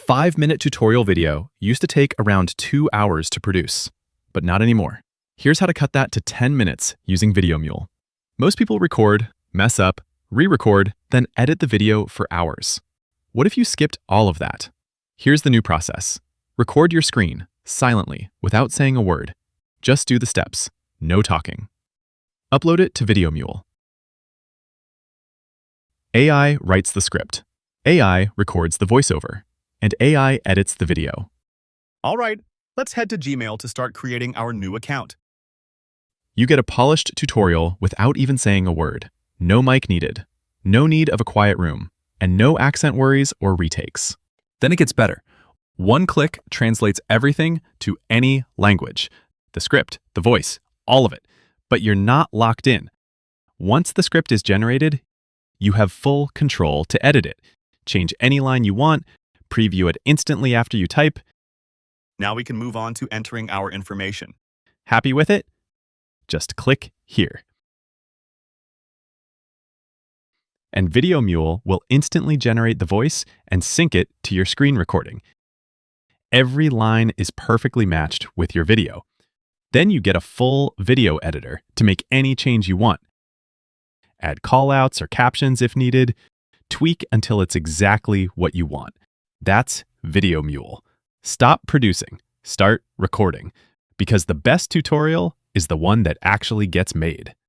5-minute tutorial video used to take around 2 hours to produce, but not anymore. Here's how to cut that to 10 minutes using VideoMule. Most people record, mess up, re-record, then edit the video for hours. What if you skipped all of that? Here's the new process. Record your screen, silently, without saying a word. Just do the steps, no talking. Upload it to VideoMule. AI writes the script. AI records the voiceover. And AI edits the video. All right, let's head to Gmail to start creating our new account. You get a polished tutorial without even saying a word. No mic needed, no need of a quiet room, and no accent worries or retakes. Then it gets better. One click translates everything to any language. The script, the voice, all of it. But you're not locked in. Once the script is generated, you have full control to edit it. Change any line you want, preview it instantly after you type. Now we can move on to entering our information. Happy with it? Just click here. And VideoMule will instantly generate the voice and sync it to your screen recording. Every line is perfectly matched with your video. Then you get a full video editor to make any change you want. Add callouts or captions if needed. Tweak until it's exactly what you want. That's VideoMule. Stop producing, start recording, because the best tutorial is the one that actually gets made.